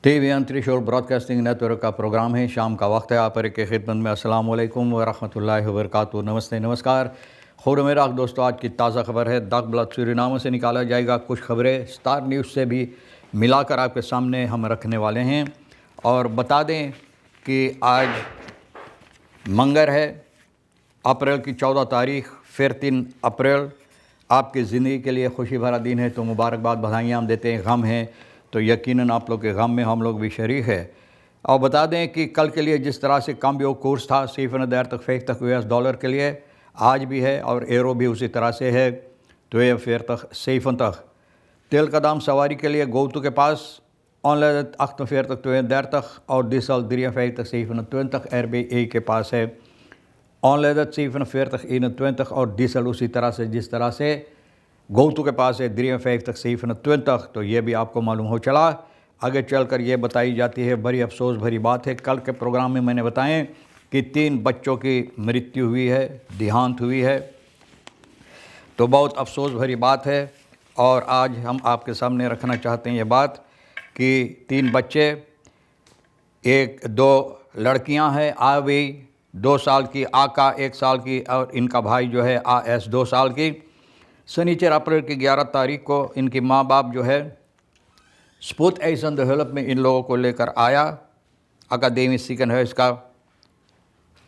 TV त्रिशूल broadcasting network का programme है। शाम का वक्त है। आप पर के खिदमत में अस्सलाम वालेकुम व रहमतुल्लाहि व बरकातुहू। नमस्ते, नमस्कार। खुद मेरा दोस्तों, आज की ताज़ा खबर है। दाग ब्लड सूरीनाम से निकाला जाएगा। कुछ खबरें स्टार न्यूज़ से भी मिलाकर आपके सामने हम रखने वाले हैं। और बता दें कि आज मंगर है, अप्रैल की 14 तारीख, फिर 3 अप्रैल आपकी ज़िंदगी के लिए खुशी भरा दिन है। तो मुबारकबाद, बधाइयाँ हम देते हैं। गम है तो यकीनन आप लोग के गम में हम लोग भी शरीक है। और बता दें कि कल के लिए जिस तरह से काम्बियो कोर्स था सीफन दर तक फेक तक US डॉलर के लिए, आज भी है और एरो भी उसी तरह से है। तो ये फेर तक सीफन तक तेल का दाम सवारी के लिए गोतु के पास ऑनलाइन अख्त फेर तक तो दर तक और डीसल दरिया फेक तक सीफन तुन तक RBA के पास है ऑनलाइन सीफन फेर तक इन तुन तक और डीसल उसी तरह से जिस तरह से गोतु के पास है दरिया फेक तक सीफन तुन तक। तो ये भी आपको मालूम हो चला। आगे चलकर ये बताई जाती है, बड़ी अफसोस भरी बात है। कल के प्रोग्राम में मैंने बताएं कि 3 बच्चों की मृत्यु हुई है, देहांत हुई है। तो बहुत अफसोस भरी बात है। और आज हम आपके सामने रखना चाहते हैं ये बात कि 3 बच्चे, 2 लड़कियां हैं, आवी 2 साल की, आका 1 साल की और इनका भाई जो है AS 2 साल की। शनिचर अप्रैल की 11 तारीख को इनके माँ बाप जो है स्पुत एसन डेवलप में इन लोगों को लेकर आया। अकादमी सिकन है इसका।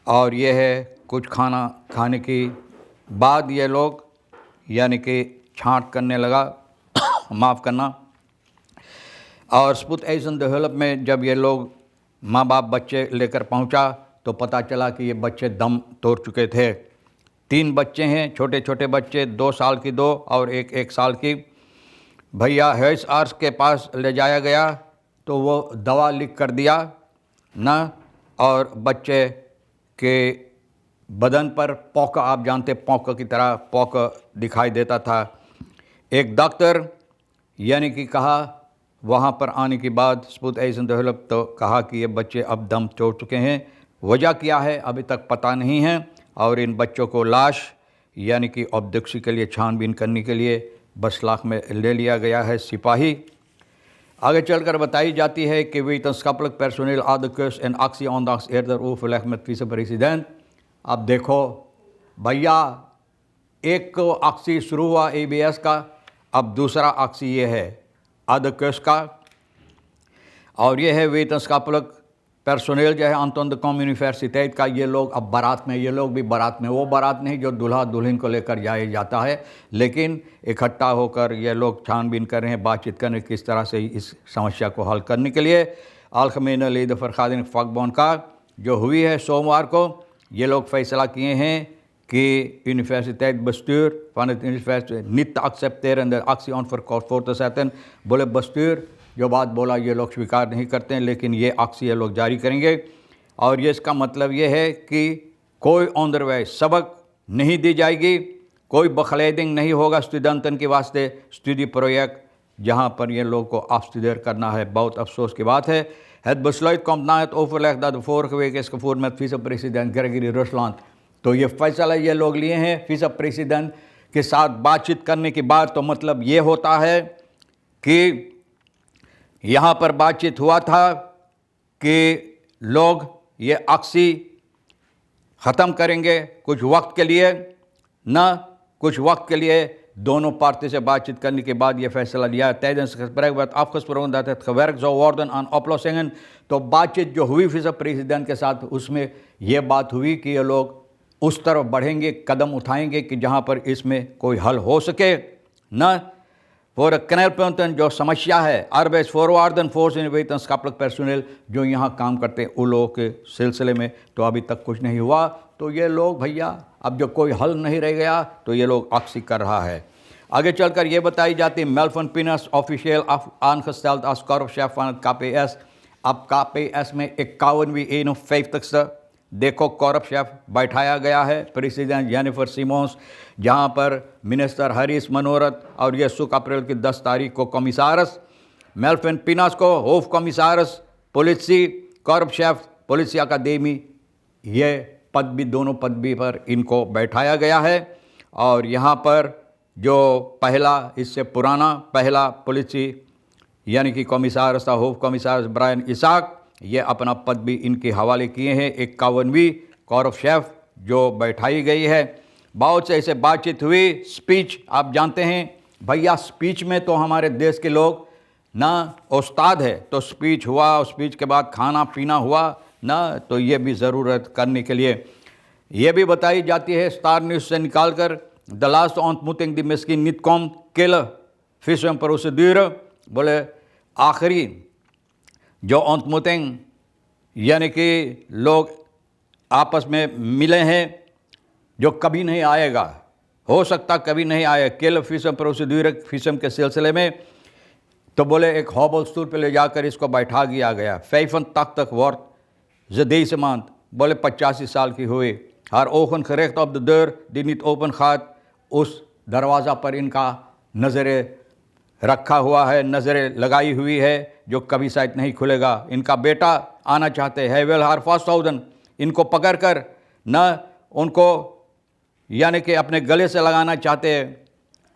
और ये है कुछ खाना खाने की बाद ये लोग यानी कि छांट करने लगा माफ़ करना। और स्पुत एसन डेवलप में जब ये लोग माँ बाप बच्चे लेकर पहुंचा तो पता चला कि ये बच्चे दम तोड़ चुके थे। 3 बच्चे हैं, छोटे छोटे बच्चे, 2 साल की 2 और 1 साल की। भैया हेल्थ आर्स के पास ले जाया गया तो वो दवा लिख कर दिया ना, और बच्चे के बदन पर पौका, आप जानते पौका की तरह पौका दिखाई देता था। एक डॉक्टर यानी कि कहा वहाँ पर आने के बाद स्पुत एसन डेवलप तो कहा कि ये बच्चे अब दम तोड़ चुके हैं। वजह क्या है अभी तक पता नहीं है। और इन बच्चों को लाश यानी कि ऑब्जेक्सी के लिए छानबीन करने के लिए बसलाख में ले लिया गया है सिपाही। आगे चलकर बताई जाती है कि वेतनskappelijk personeel adekurs en actie ondanks eerder overleg met vicepresident। अब देखो भैया, एक एक्सी शुरू हुआ ABS का, अब दूसरा एक्सी ये है adekurs का। और ये है वेतनskappelijk पर्सोनेल जो है आंतोन कॉम यूनिवर्सिटेट का। ये लोग अब बारात में, ये लोग भी बारात में, वो बारात नहीं जो दूल्हा दुल्हन को लेकर जाया जाता है, लेकिन इकट्ठा होकर ये लोग छानबीन कर रहे हैं, बातचीत कर रहे हैं किस तरह से इस समस्या को हल करने के लिए। अलखमीन लीद फरखादिन फकबॉन का जो हुई है सोमवार को, ये लोग फैसला किए हैं कि यूनिवर्सिटेट बस्तूर नित एक्सेप्टेरन एक्सी ऑन फॉर कॉर्पोर्ट सेतन बोले बस्तूर जो बात बोला ये लोग स्वीकार नहीं करते हैं, लेकिन ये अक्सी ये लोग जारी करेंगे। और ये इसका मतलब ये है कि कोई ऑनरवे सबक नहीं दी जाएगी, कोई बखलेदिंग नहीं होगा स्टूडेंटन के वास्ते स्टडी प्रोजेक्ट जहाँ पर ये लोग को afstudeer करना है। बहुत अफसोस की बात है। Het besluit komt na het overleg dat de vorige week is gevoerd met vicepresident Gregory Rusland। तो ये फैसला ये लोग लिए हैं विce प्रेसिडेंट के साथ बातचीत करने के बाद। तो मतलब ये होता है कि यहाँ पर बातचीत हुआ था कि लोग ये अक्सी ख़त्म करेंगे कुछ वक्त के लिए, ना कुछ वक्त के लिए दोनों पार्टी से बातचीत करने के बाद ये फैसला लिया। tijdens het gesprek werd afgesproken dat het gewerkt zou worden aan oplossingen। तो बातचीत जो हुई विce प्रेसिडेंट के साथ, उसमें ये बात हुई कि ये लोग उस तरफ बढ़ेंगे, कदम उठाएंगे कि जहाँ पर इसमें कोई हल हो सके ना। और knelpunten जो समस्या है arbeidsvoorwaarden voor zijn wetenschappelijk personeel जो यहाँ काम करते हैं उन लोगों के सिलसिले में, तो अभी तक कुछ नहीं हुआ। तो ये लोग भैया अब जो कोई हल नहीं रह गया तो ये लोग अक्सी कर रहा है। आगे चलकर ये बताई जाती है Melvin Pinus official aangesteld als korpschef van het KPS। अब KPS में 51वीं 51ste देखो कॉरप शेफ बैठाया गया है, प्रेसिडेंट जेनिफर सिमोन्स, जहां पर मिनिस्टर हरीश मनोरथ और ये सुख अप्रैल की 10 तारीख को कमिसारस मेल्फिन पिनास को होफ कमिसारस पुलिसी कॉरप शेफ पुलिस अकादमी, ये पद भी, दोनों पद भी पर इनको बैठाया गया है। और यहाँ पर जो पहला, इससे पुराना पहला पुलिसी यानी कि कॉमिसार होफ कॉमिसार ब्रायन इसाक, ये अपना पद भी इनके हवाले किए हैं। 51वीं कॉरफ जो बैठाई गई है। बहुत से ऐसे बातचीत हुई। स्पीच आप जानते हैं भैया, स्पीच में तो हमारे देश के लोग ना उस्ताद है। तो स्पीच हुआ, स्पीच के बाद खाना पीना हुआ ना, तो ये भी ज़रूरत करने के लिए ये भी बताई जाती है स्टार न्यूज़ से निकाल कर, द लास्ट ontmoeting दी मिस्किन niet komt killen visum प्रोसीड्यूर, बोले आखिरी जो ontmoeting यानी कि लोग आपस में मिले हैं जो कभी नहीं आएगा, हो सकता कभी नहीं आए, किल फिसम प्रोसीड्यूर फिसम के सिलसिले में। तो बोले एक हॉबलस्टूल पे ले जाकर इसको बैठा दिया गया। फैफन तक वर्थ जदेस मांत, बोले 85 साल की हुई। हर ओखन खरेख्त ऑफ द दर दी नीट ओपन खात, उस दरवाज़ा पर इनका नज़रें रखा हुआ है, नज़रें लगाई हुई है जो कभी शायद नहीं खुलेगा। इनका बेटा आना चाहते हैं, वेल हर 5000 इनको पकड़ कर न उनको यानी कि अपने गले से लगाना चाहते हैं।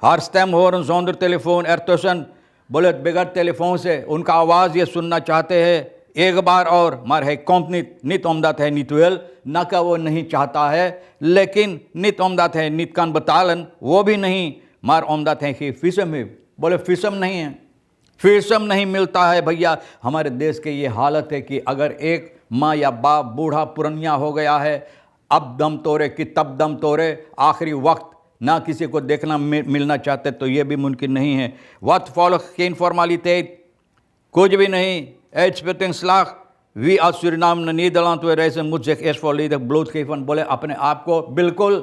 हर स्टेम होरन जोंदर टेलीफोन एरतोसन, बोले बगैर टेलीफोन से उनका आवाज़ ये सुनना चाहते हैं एक बार और। मार है कंपनी नित उमदात है नितुएल ना का वो नहीं चाहता है, लेकिन नित उमदात है नित कान बतालन वो भी नहीं। मार उमदात है कि फिसम है, बोले फिसम नहीं है, फिसम नहीं मिलता है भैया। हमारे देश के ये हालत है कि अगर एक माँ या बाप बूढ़ा पुरनिया हो गया है, अब दम तोड़े कि तब दम तोड़े, आखिरी वक्त ना किसी को देखना मिलना चाहते, तो ये भी मुमकिन नहीं है। वत फॉलो केन फॉर्मालिटेट कुछ भी नहीं। एच वी आज सूरीनाम नीदरलैंड वे रैसे मुझे एस फॉर लीडर ब्लूथ केफन, बोले अपने आप को बिल्कुल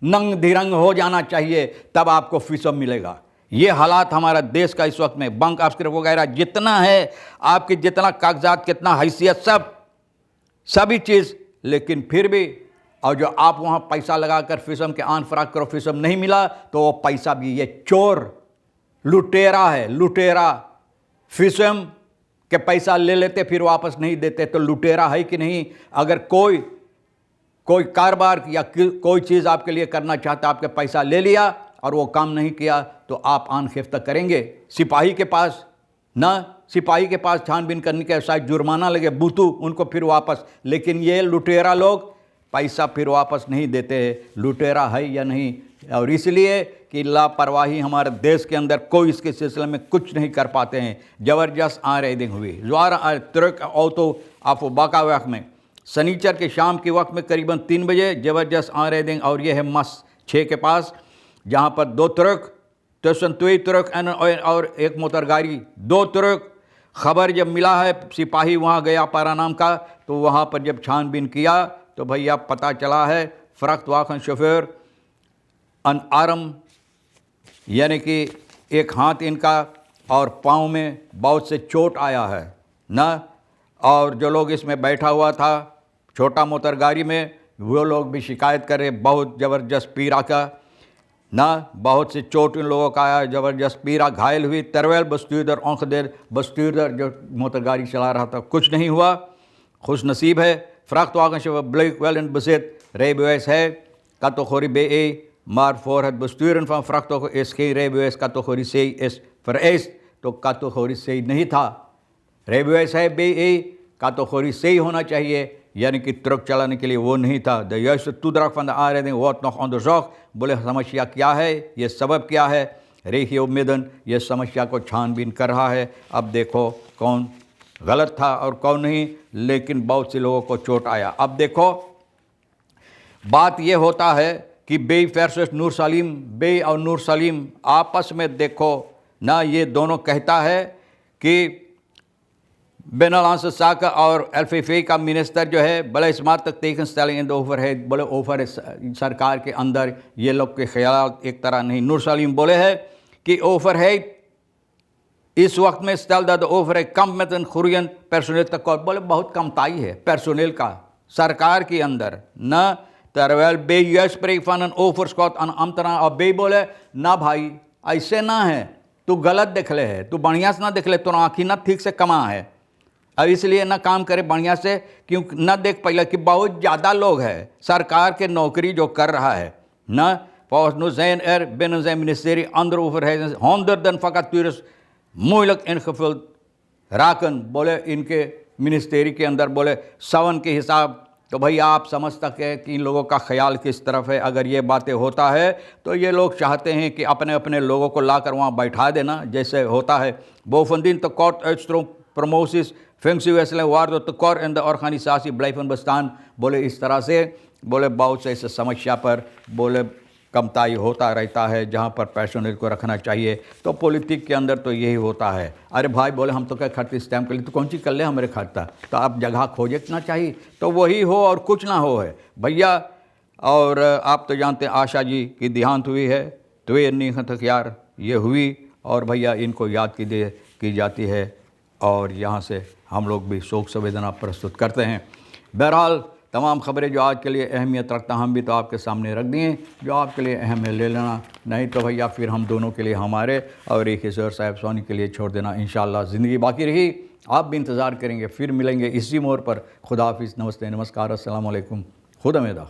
नंग धिरंग हो जाना चाहिए, तब आपको फिसम मिलेगा। ये हालात हमारा देश का इस वक्त में, बंक आस्कर वगैरह जितना है, आपके जितना कागजात, कितना हैसियत, सभी चीज़, लेकिन फिर भी और जो आप वहाँ पैसा लगाकर फिसम के आन फराक करो, फिसम नहीं मिला तो वो पैसा भी ये चोर लुटेरा है, लुटेरा। फिसम के पैसा ले लेते फिर वापस नहीं देते, तो लुटेरा है कि नहीं। अगर कोई कारोबार या कोई चीज़ आपके लिए करना चाहता, आपके पैसा ले लिया और वो काम नहीं किया, तो आप आन खिफ्ता करेंगे। सिपाही के पास सिपाही के पास छानबीन करने के शायद जुर्माना लगे, बूतू उनको फिर वापस, लेकिन ये लुटेरा लोग पैसा फिर वापस नहीं देते। लुटेरा है या नहीं। और इसलिए कि लापरवाही हमारे देश के अंदर कोई इसके सिलसिले में कुछ नहीं कर पाते हैं। ज़बरदस्त आरेदिंग हुई ज्वार तुर्क औतो आप बाका वक्त में सनीचर के शाम के वक्त में करीबन 3 बजे ज़बरदस्त आरेदिंग, और ये है मस 6 के पास, जहाँ पर 2 तुर्क तोसनतुई तुर्क और एक मोटर गाड़ी, 2 तुर्क। खबर जब मिला है, सिपाही वहाँ गया पारा नाम का, तो वहाँ पर जब छानबीन किया तो भैया पता चला है फ़रख्त वाखन शोफर अन आरम, यानी कि एक हाथ इनका और पाँव में बहुत से चोट आया है ना। और जो लोग इसमें बैठा हुआ था छोटा मोटर गाड़ी में, वो लोग भी शिकायत कर रहे बहुत ज़बरदस्त पीड़ा का ना, बहुत से चोट इन लोगों का आया, ज़बरदस्त पीड़ा, घायल हुई। तरवेल बस्तूदर औंख देर बस्तूदर जो मोटर गाड़ी चला रहा था, कुछ नहीं हुआ, खुश नसीब है। Vrachtwagens bleek wel in bezit, rijbewijs hij, categorie BE, maar voor het besturen van vrachtwagen is geen rijbewijs, categorie C is vereist, तो categorie C नहीं था। rijbewijs है BE, categorie C होना चाहिए, यानी कि ट्रक चलाने के लिए वो नहीं था। De juiste toedracht van de aanrijding wordt nog onderzocht, बोले समस्या क्या है, ये सबब क्या है। रेखियो मिदन ये समस्या को छानबीन कर रहा है। अब देखो कौन गलत था और कौन नहीं, लेकिन बहुत से लोगों को चोट आया। अब देखो बात ये होता है कि बे वर्सेस नूर सलीम, बे और नूर सलीम आपस में देखो ना, ये दोनों कहता है कि बेनलांस साका और एल्फीफे का मिनिस्टर जो है बड़े स्मार्ट तक तेकन स्टेलिंग इन द ओवर है, बड़े ओवर सरकार के अंदर ये लोग के ख्याल एक तरह नहीं। नूर सलीम बोले है कि ओवर है इस वक्त में स्टेल द ओवर है कम में खुरियन पर्सोनेल तक, बोले बहुत कमताई है पर्सोनेल का सरकार के अंदर न। तरवेल बे यश प्रेफन ओवर स्कॉट अन अमतना, और बे बोले ना भाई ऐसे ना है, तू गलत देख ले है, तू बढ़िया से ना देख ले, तो आँखी ना ठीक से कमा है, अब इसलिए ना काम करे बढ़िया से, क्यों न देख पहले कि बहुत ज़्यादा लोग है सरकार के नौकरी जो कर रहा है न। Volgens nu zijn er binnen zijn ministerie andere overheden honderden vacatures मोहलक इनखफल राकन बोले इनके मिनिस्ट्री के अंदर बोले सवन के हिसाब। तो भाई आप समझ सकते हैं कि इन लोगों का ख्याल किस तरफ है। अगर ये बातें होता है तो ये लोग चाहते हैं कि अपने अपने लोगों को लाकर वहाँ बैठा देना, जैसे होता है बोफंदिन तो कॉट एस्ट्रो प्रमोसिस फेंगसी वैसले वार तो कौर एंड और खानी सासी ब्लाइफन बस्तान। बोले इस तरह से बोले बहुत से इस समस्या पर बोले कमताई होता रहता है, जहाँ पर पैशनेट को रखना चाहिए। तो पॉलिटिक के अंदर तो यही होता है। अरे भाई बोले हम तो क्या खर्च इस टाइम के लिए, तो कौन सी कर ले हमारे खाता, तो आप जगह खोजना चाहिए तो वही हो और कुछ ना हो है भैया। और आप तो जानते हैं आशा जी की देहांत हुई है, तो ये नहीं तक यार ये हुई और भैया इनको याद की जाती है और यहाँ से हम लोग भी शोक संवेदना प्रस्तुत करते हैं। बहरहाल तमाम खबरें जो आज के लिए अहमियत रखता हम भी तो आपके सामने रख दिए, जो आपके लिए अहम है ले लेना, नहीं तो भैया फिर हम दोनों के लिए हमारे और एक हिस्सर साहब सोनी के लिए छोड़ देना। इंशाअल्लाह ज़िंदगी बाकी रही, आप भी इंतज़ार करेंगे, फिर मिलेंगे इसी मोड़ पर। खुदा हाफिज़, नमस्ते, नमस्कार, अस्सलाम वालेकुम, खुदा मेदा।